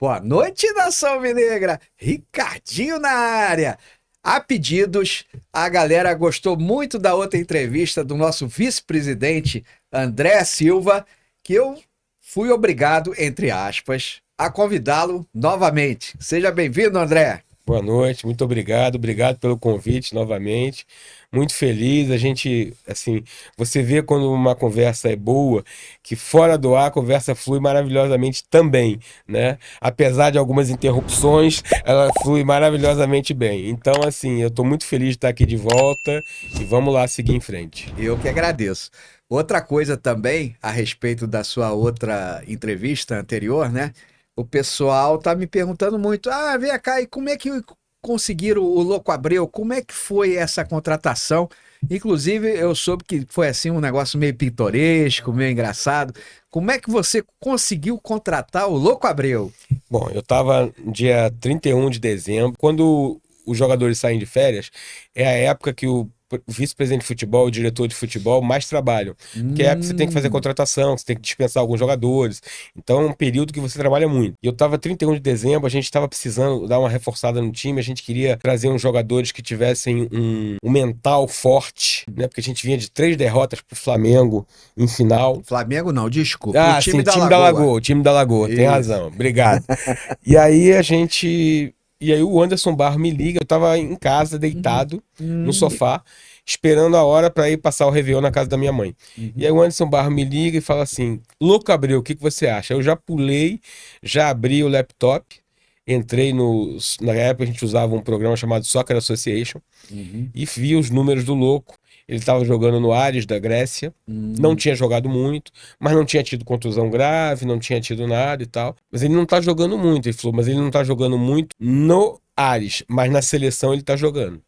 Boa noite, nação alvinegra. Ricardinho na área. A pedidos, a galera gostou muito da outra entrevista do nosso vice-presidente André Silva, que eu fui obrigado, entre aspas, a convidá-lo novamente. Seja bem-vindo, André. Boa noite, muito obrigado pelo convite novamente. Muito feliz, a gente, assim, você vê quando uma conversa é boa, que fora do ar a conversa flui maravilhosamente também, né? Apesar de algumas interrupções, ela flui maravilhosamente bem. Então, assim, eu estou muito feliz de estar aqui de volta e vamos lá seguir em frente. Eu que agradeço. Outra coisa também, a respeito da sua outra entrevista anterior, né? O pessoal tá me perguntando muito, vem cá, e como é que conseguiram o Louco Abreu? Como é que foi essa contratação? Inclusive, eu soube que foi assim um negócio meio pitoresco, meio engraçado. Como é que você conseguiu contratar o Louco Abreu? Bom, eu estava no dia 31 de dezembro, quando os jogadores saem de férias, é a época que o vice-presidente de futebol, o diretor de futebol mais trabalham. Porque é a época que você tem que fazer contratação, você tem que dispensar alguns jogadores. Então é um período que você trabalha muito. E eu estava 31 de dezembro, a gente estava precisando dar uma reforçada no time, a gente queria trazer uns jogadores que tivessem um mental forte, né? Porque a gente vinha de 3 derrotas pro Flamengo em final. Flamengo não, desculpa. O time da Lagoa. O time da Lagoa, tem razão. Obrigado. E aí o Anderson Barro me liga, eu tava em casa, deitado, no sofá, esperando a hora para ir passar o Réveillon na casa da minha mãe. E aí o Anderson Barro me liga e fala assim, Louco Abreu, o que você acha? Eu já pulei, já abri o laptop, entrei na época a gente usava um programa chamado Soccer Association, e vi os números do Louco. Ele estava jogando no Ares da Grécia, não tinha jogado muito, mas não tinha tido contusão grave, não tinha tido nada e tal. Mas ele não tá jogando muito, ele falou, mas ele não tá jogando muito no Ares, mas na seleção ele tá jogando.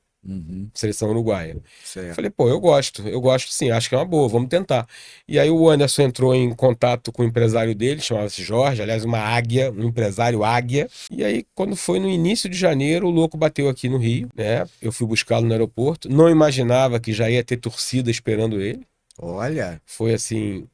Seleção uruguaia. Certo. Falei, pô, eu gosto sim, acho que é uma boa, vamos tentar. E aí o Anderson entrou em contato com o empresário dele, chamava-se Jorge, aliás, uma águia, um empresário águia. E aí, quando foi no início de janeiro, o Louco bateu aqui no Rio, né? Eu fui buscá-lo no aeroporto, não imaginava que já ia ter torcida esperando ele. Olha. Foi assim,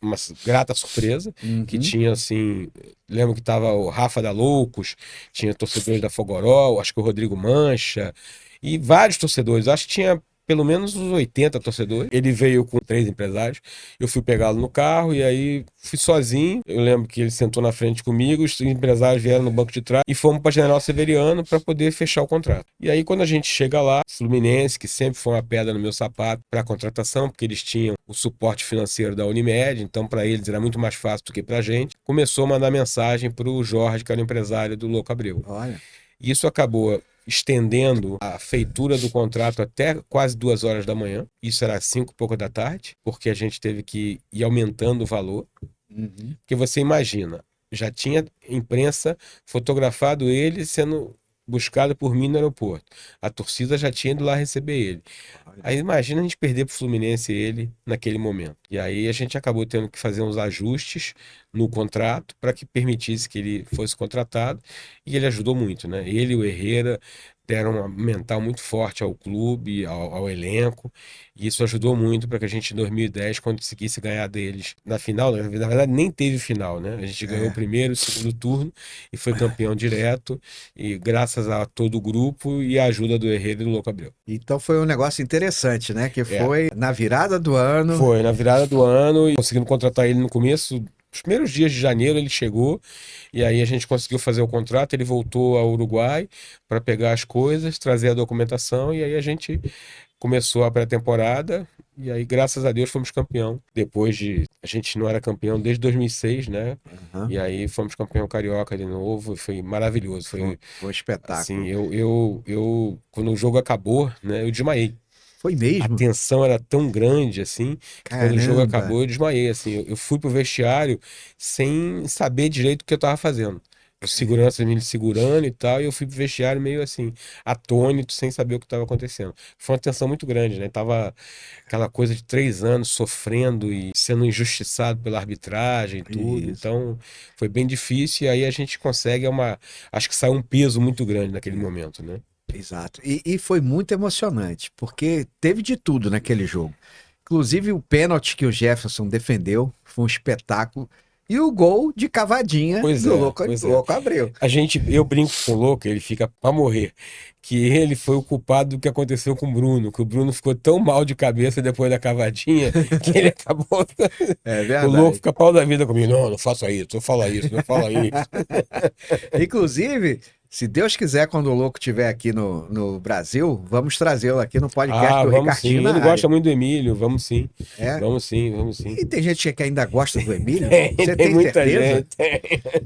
uma grata surpresa, que tinha assim, lembro que tava o Rafa da Loucos, tinha torcedores da Fogoró, acho que o Rodrigo Mancha, e vários torcedores, acho que tinha pelo menos uns 80 torcedores. Ele veio com 3 empresários, eu fui pegá-lo no carro e aí fui sozinho. Eu lembro que ele sentou na frente comigo, os empresários vieram no banco de trás e fomos para General Severiano para poder fechar o contrato. E aí quando a gente chega lá, Fluminense, que sempre foi uma pedra no meu sapato para a contratação, porque eles tinham o suporte financeiro da Unimed, então para eles era muito mais fácil do que para a gente, começou a mandar mensagem para o Jorge, que era o empresário do Louco Abreu. Olha. Isso acabou estendendo a feitura do contrato até quase 2 horas da manhã. Isso era 5 e pouco da tarde, porque a gente teve que ir aumentando o valor. Porque você imagina, já tinha imprensa fotografado ele sendo buscado por mim no aeroporto. A torcida já tinha ido lá receber ele. Aí imagina a gente perder pro Fluminense ele naquele momento. E aí a gente acabou tendo que fazer uns ajustes no contrato para que permitisse que ele fosse contratado, e ele ajudou muito, né? Ele e o Herrera deram uma mental muito forte ao clube, ao elenco, e isso ajudou muito para que a gente em 2010 conseguisse ganhar deles na final. Na verdade nem teve final, né? A gente ganhou o primeiro e o segundo turno e foi campeão direto, e graças a todo o grupo e a ajuda do Herrera e do Louco Abreu. Então foi um negócio interessante, né? Que foi na virada do ano. Foi na virada do ano, e conseguimos contratar ele no começo. Os primeiros dias de janeiro ele chegou, e aí a gente conseguiu fazer o contrato, ele voltou ao Uruguai para pegar as coisas, trazer a documentação, e aí a gente começou a pré-temporada, e aí graças a Deus fomos campeão. A gente não era campeão desde 2006, né? E aí fomos campeão carioca de novo, foi maravilhoso. Foi um espetáculo. assim, quando o jogo acabou, né, eu desmaiei. Foi A mesmo? tensão era tão grande, assim, que quando o jogo Caramba. acabou, eu desmaiei, assim. Eu fui pro vestiário sem saber direito o que eu tava fazendo. Os seguranças me segurando e tal, e eu fui pro vestiário meio assim, atônito, sem saber o que estava acontecendo. Foi uma tensão muito grande, né? Tava aquela coisa de 3 anos sofrendo e sendo injustiçado pela arbitragem e tudo. Isso. Então, foi bem difícil, e aí a gente consegue acho que saiu um peso muito grande naquele momento, né? Exato. E foi muito emocionante, porque teve de tudo naquele jogo. Inclusive o pênalti que o Jefferson defendeu foi um espetáculo. e o gol de cavadinha do Louco Abreu. Eu brinco com o Louco, ele fica pra morrer, que ele foi o culpado do que aconteceu com o Bruno, que o Bruno ficou tão mal de cabeça depois da cavadinha que ele acabou. É O verdade. Louco fica pau da vida comigo. Não faça isso, não fala isso, não fala isso. Inclusive, se Deus quiser, quando o Louco estiver aqui no Brasil, vamos trazê-lo aqui no podcast do Vamos Ricardinho sim. na Ele área. gosta muito do Emílio, vamos sim. É? Vamos sim. E tem gente que ainda gosta do Emílio? Você Tem tem muita certeza? gente.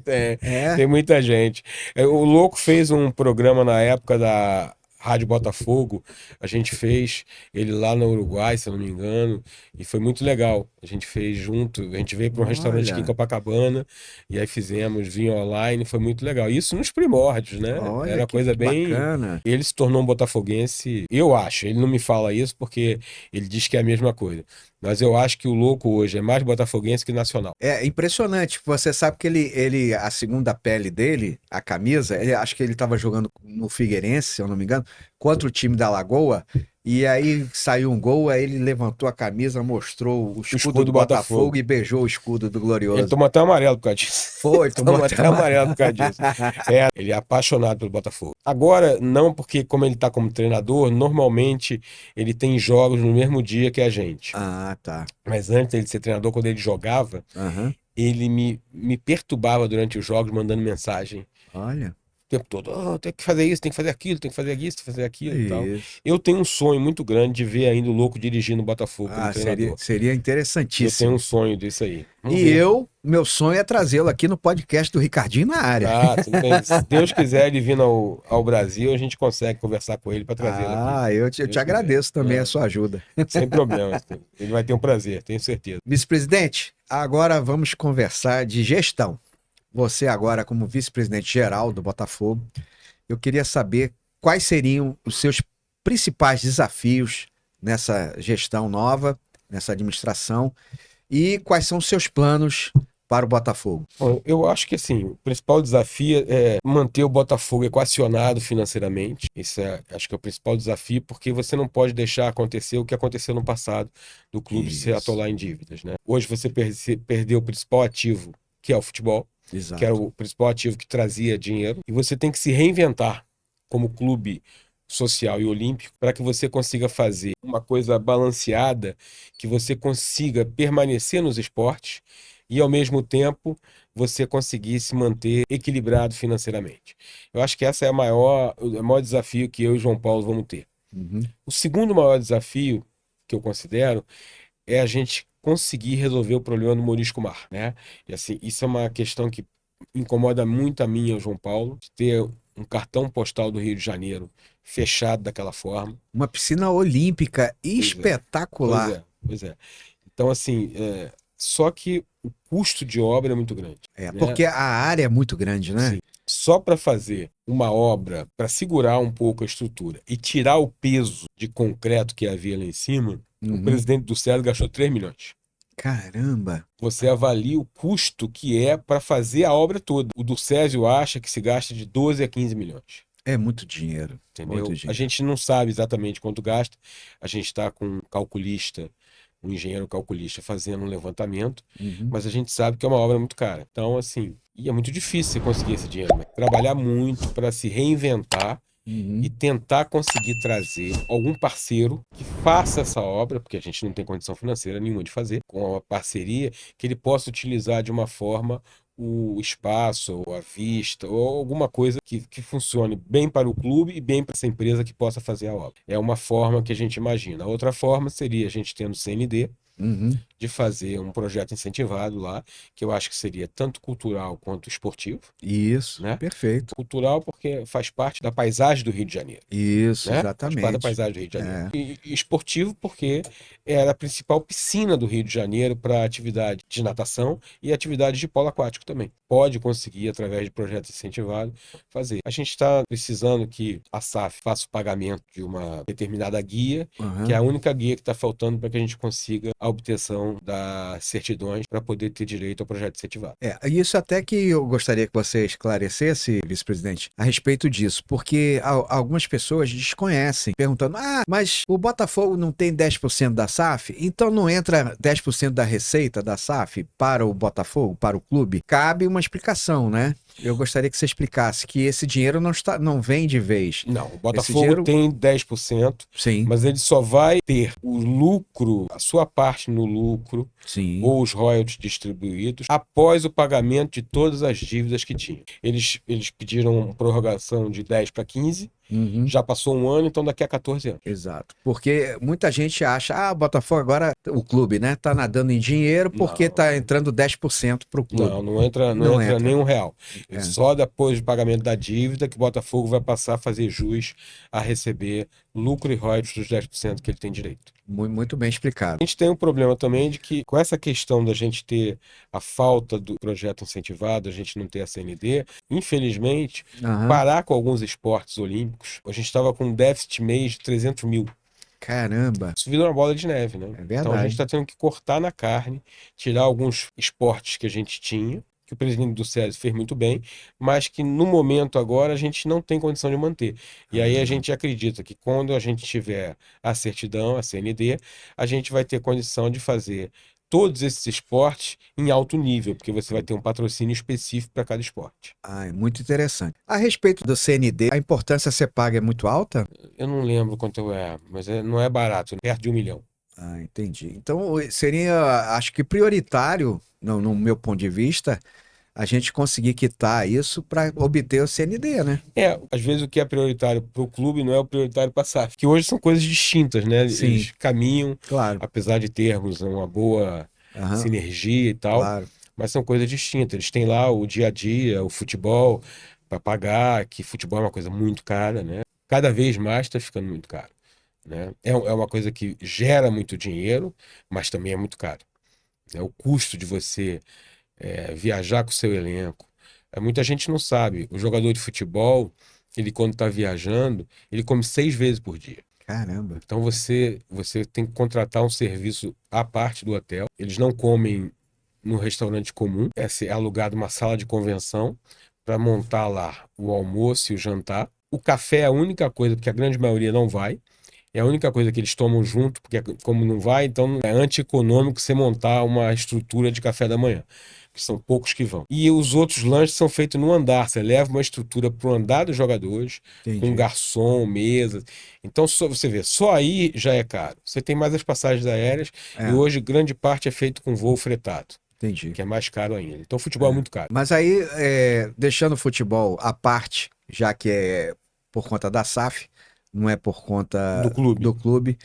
É? Tem muita gente. O Louco fez um programa na época da Rádio Botafogo. A gente fez ele lá no Uruguai, se eu não me engano, e foi muito legal. A gente fez junto, a gente veio para um restaurante aqui em Olha. Copacabana e aí fizemos vinho online, foi muito legal. Isso nos primórdios, né? Olha, Era que coisa bem. bacana. Ele se tornou um botafoguense, eu acho. Ele não me fala isso porque ele diz que é a mesma coisa. Mas eu acho que o Louco hoje é mais botafoguense que nacional. É impressionante. Você sabe que a segunda pele dele, a camisa, acho que ele estava jogando no Figueirense, se eu não me engano, contra o time da Lagoa. E aí saiu um gol, aí ele levantou a camisa, mostrou o escudo do Botafogo e beijou o escudo do Glorioso. Ele tomou até amarelo por causa disso. Foi, tomou até amarelo por causa disso. Ele é apaixonado pelo Botafogo. Agora, não porque como ele está como treinador, normalmente ele tem jogos no mesmo dia que a gente. Ah, tá. Mas antes dele ser treinador, quando ele jogava, ele me perturbava durante os jogos, mandando mensagem. Olha. O tempo todo, tem que fazer isso, tem que fazer aquilo, tem que fazer isso, tem que fazer aquilo e tal. Isso. Eu tenho um sonho muito grande de ver ainda o Louco dirigindo o Botafogo como treinador. Seria Eu interessantíssimo. tenho um sonho disso aí. Vamos E ver. meu sonho é trazê-lo aqui no podcast do Ricardinho na área. Tudo bem. Se Deus quiser ele vir ao Brasil, a gente consegue conversar com ele para trazer ele aqui. Eu te agradeço também a sua ajuda. Sem problema. Ele vai ter um prazer, tenho certeza. Vice-presidente, agora vamos conversar de gestão. Você agora como vice-presidente geral do Botafogo, eu queria saber quais seriam os seus principais desafios nessa gestão nova, nessa administração, e quais são os seus planos para o Botafogo. Bom, eu acho que assim, o principal desafio é manter o Botafogo equacionado financeiramente. Isso acho que é o principal desafio, porque você não pode deixar acontecer o que aconteceu no passado do clube se atolar em dívidas, né? Hoje você perdeu o principal ativo, que é o futebol. Exato. Que era o principal ativo que trazia dinheiro, e você tem que se reinventar como clube social e olímpico para que você consiga fazer uma coisa balanceada, que você consiga permanecer nos esportes e, ao mesmo tempo, você conseguir se manter equilibrado financeiramente. Eu acho que essa é o maior desafio que eu e João Paulo vamos ter. O segundo maior desafio que eu considero é a gente conseguir resolver o problema do Morisco Mar, né? E assim, isso é uma questão que incomoda muito a mim e ao João Paulo, de ter um cartão postal do Rio de Janeiro fechado daquela forma. Uma piscina olímpica espetacular. Pois é. Então, assim, só que o custo de obra é muito grande. Porque a área é muito grande, né? Sim. Só para fazer uma obra, para segurar um pouco a estrutura e tirar o peso de concreto que havia lá em cima, o presidente do César gastou 3 milhões. Caramba! Você avalia o custo que é para fazer a obra toda. O do Césio acha que se gasta de 12 a 15 milhões. É muito dinheiro. Entendeu? Muito dinheiro. A gente não sabe exatamente quanto gasta. A gente está com um calculista, um engenheiro calculista fazendo um levantamento, mas a gente sabe que é uma obra muito cara. Então, assim, e é muito difícil você conseguir esse dinheiro. Né? Trabalhar muito para se reinventar e tentar conseguir trazer algum parceiro que faça essa obra, porque a gente não tem condição financeira nenhuma de fazer, com uma parceria que ele possa utilizar de uma forma o espaço, ou a vista, ou alguma coisa que funcione bem para o clube e bem para essa empresa que possa fazer a obra. É uma forma que a gente imagina. A outra forma seria a gente tendo CND, de fazer um projeto incentivado lá, que eu acho que seria tanto cultural quanto esportivo. Isso, né? Perfeito. Cultural porque faz parte da paisagem do Rio de Janeiro. Isso, né? exatamente. Faz parte da paisagem do Rio de Janeiro. E esportivo porque era a principal piscina do Rio de Janeiro para atividade de natação e atividade de polo aquático. olímpico também. Pode conseguir, através de projetos incentivados, fazer. A gente está precisando que a SAF faça o pagamento de uma determinada guia, que é a única guia que está faltando para que a gente consiga a obtenção das certidões para poder ter direito ao projeto incentivado. Isso até que eu gostaria que você esclarecesse, vice-presidente, a respeito disso, porque algumas pessoas desconhecem, perguntando, mas o Botafogo não tem 10% da SAF? Então não entra 10% da receita da SAF para o Botafogo, para o clube? Cabe uma explicação, né? Eu gostaria que você explicasse que esse dinheiro não vem de vez. Não, o Botafogo tem 10%, sim, mas ele só vai ter o lucro, a sua parte no lucro, sim, ou os royalties distribuídos, após o pagamento de todas as dívidas que tinham. Eles pediram prorrogação de 10 para 15, já passou um ano, então daqui a 14 anos. Exato. Porque muita gente acha, o Botafogo agora, o clube, né, tá nadando em dinheiro porque tá entrando 10% pro clube. Não entra nenhum real. Só depois do pagamento da dívida que o Botafogo vai passar a fazer jus a receber lucro e royalties dos 10% que ele tem direito. Muito bem explicado. A gente tem um problema também de que, com essa questão da gente ter a falta do projeto incentivado, a gente não ter a CND, infelizmente, parar com alguns esportes olímpicos, a gente estava com um déficit mês de 300 mil. Caramba! Isso virou uma bola de neve, né? É verdade. Então a gente está tendo que cortar na carne, tirar alguns esportes que a gente tinha, que o presidente do SESI fez muito bem, mas que no momento agora a gente não tem condição de manter. E aí a gente acredita que quando a gente tiver a certidão, a CND, a gente vai ter condição de fazer todos esses esportes em alto nível, porque você vai ter um patrocínio específico para cada esporte. É muito interessante. A respeito do CND, a importância ser paga é muito alta? Eu não lembro quanto é, mas não é barato, perto de 1 milhão. Entendi. Então seria, acho que prioritário, no meu ponto de vista, a gente conseguir quitar isso para obter o CND, né? Às vezes o que é prioritário para o clube não é o prioritário para a SAF, que hoje são coisas distintas, né? Sim. Eles caminham, Claro. apesar de termos uma boa sinergia e tal, Claro. mas são coisas distintas. Eles têm lá o dia a dia, o futebol para pagar, que futebol é uma coisa muito cara, né? Cada vez mais está ficando muito caro, né? É uma coisa que gera muito dinheiro, mas também é muito caro. O custo de você viajar com o seu elenco. Muita gente não sabe. O jogador de futebol, ele quando está viajando, ele come 6 vezes por dia. Caramba. Então você tem que contratar um serviço à parte do hotel. Eles não comem no restaurante comum. É alugado uma sala de convenção para montar lá o almoço e o jantar. O café é a única coisa, porque a grande maioria não vai. É a única coisa que eles tomam junto, porque como não vai, então é antieconômico você montar uma estrutura de café da manhã, que são poucos que vão. E os outros lanches são feitos no andar, você leva uma estrutura para o andar dos jogadores, com garçom, mesa. Então você vê, só aí já é caro. Você tem mais as passagens aéreas e hoje grande parte é feito com voo fretado. Entendi. Que é mais caro ainda. Então o futebol é muito caro. Mas aí, deixando o futebol à parte, já que é por conta da SAF, não é por conta do clube.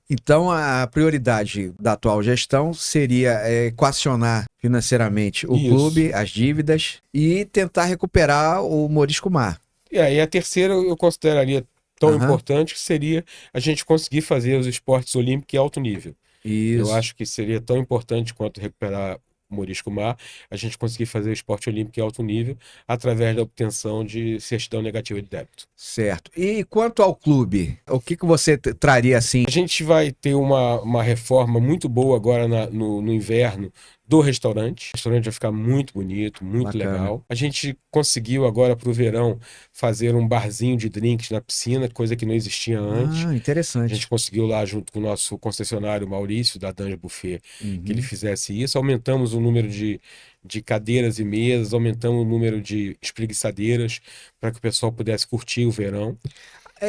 Então, a prioridade da atual gestão seria equacionar financeiramente o clube, as dívidas, e tentar recuperar o Morisco Mar. E aí a terceira eu consideraria tão importante, que seria a gente conseguir fazer os esportes olímpicos em alto nível. Isso. Eu acho que seria tão importante quanto recuperar o Morisco Mar, a gente conseguir fazer o esporte olímpico em alto nível através da obtenção de certidão negativa de débito. Certo. E quanto ao clube, o que você traria assim? A gente vai ter uma reforma muito boa agora no inverno do restaurante. O restaurante vai ficar muito bonito, muito legal. A gente conseguiu agora para o verão fazer um barzinho de drinks na piscina, coisa que não existia antes. Interessante. A gente conseguiu lá junto com o nosso concessionário Maurício, da Dange Buffet, que ele fizesse isso. Aumentamos o número de cadeiras e mesas, aumentamos o número de espreguiçadeiras para que o pessoal pudesse curtir o verão.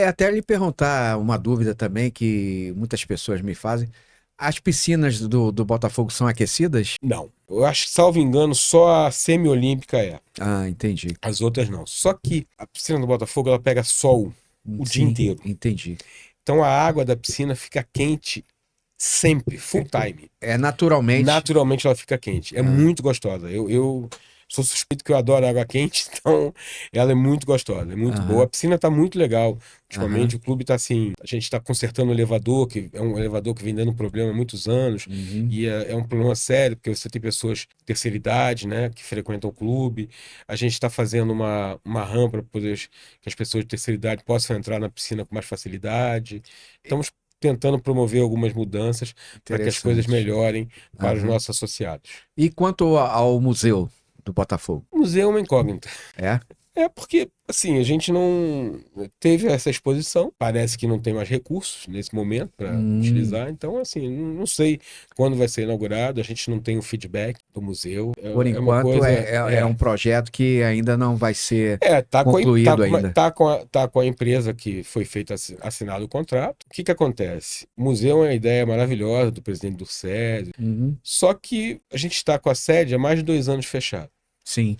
Até lhe perguntar uma dúvida também que muitas pessoas me fazem. As piscinas do Botafogo são aquecidas? Não. Eu acho que, salvo engano, só a semiolímpica é. Entendi. As outras não. Só que a piscina do Botafogo, ela pega sol o dia inteiro. Entendi. Então a água da piscina fica quente sempre, full time. Naturalmente. Naturalmente ela fica quente. É muito gostosa. Eu sou suspeito que eu adoro água quente, então ela é muito gostosa, é muito Aham. boa. A piscina tá muito legal. Ultimamente Aham. o clube tá assim, a gente tá consertando o elevador, que é um elevador que vem dando problema há muitos anos, Uhum. e é um problema sério, porque você tem pessoas de terceira idade, né, que frequentam o clube. A gente está fazendo uma rampa para poder que as pessoas de terceira idade possam entrar na piscina com mais facilidade. Estamos tentando promover algumas mudanças para que as coisas Interessante. melhorem para os Aham. nossos associados. E quanto ao museu do Botafogo? O museu é uma incógnita. É? É porque, assim, a gente não teve essa exposição, parece que não tem mais recursos nesse momento para utilizar, então, assim, não sei quando vai ser inaugurado, a gente não tem o feedback do museu, Por é uma enquanto, coisa. é um projeto que ainda não vai ser Tá com concluído ainda. tá com a empresa que foi feito assinado o contrato. O que que acontece? O museu é uma ideia maravilhosa do presidente do SESI, Uhum. só que a gente está com a sede há mais de 2 anos fechado. Sim.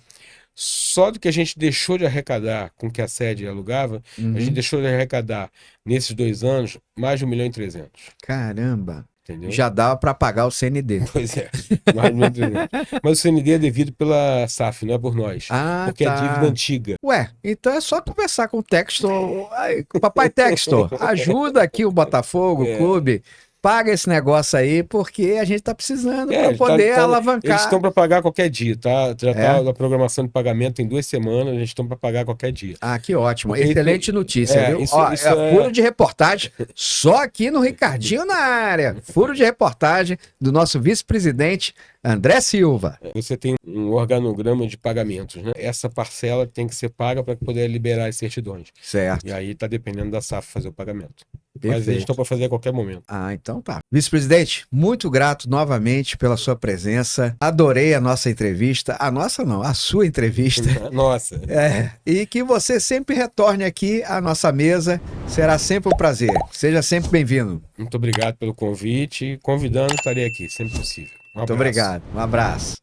Só do que a gente deixou de arrecadar com que a sede alugava, a gente Uhum. deixou de arrecadar nesses 2 anos mais de 1.300.000. Caramba. Entendeu? Já dava para pagar o CND. Pois é, mais de 1.300.000. Mas o CND é devido pela SAF, não é por nós. Ah, Porque é dívida tá. antiga. Ué, então é só conversar com o Textor. Ai, papai Textor, ajuda aqui o Botafogo, o É. clube. Paga esse negócio aí, porque a gente tá precisando para Eles poder eles alavancar. estão para pagar qualquer dia, tá? Já É? tá a programação de pagamento em 2 semanas, eles estão para pagar qualquer dia. Ah, que ótimo. Porque Excelente notícia, viu? isso, Ó, isso furo de reportagem só aqui no Ricardinho na área. Furo de reportagem do nosso vice-presidente André Silva. Você tem um organograma de pagamentos, né? Essa parcela tem que ser paga para poder liberar as certidões. Certo. E aí está dependendo da SAF fazer o pagamento. Mas eles Perfeito. estão para fazer a qualquer momento. Ah, então tá. Vice-presidente, muito grato novamente pela sua presença. Adorei a nossa entrevista. A nossa não, a sua entrevista. Nossa. E que você sempre retorne aqui à nossa mesa. Será sempre um prazer. Seja sempre bem-vindo. Muito obrigado pelo convite. Convidando, estarei aqui, sempre possível. Um Muito abraço. obrigado. Um abraço.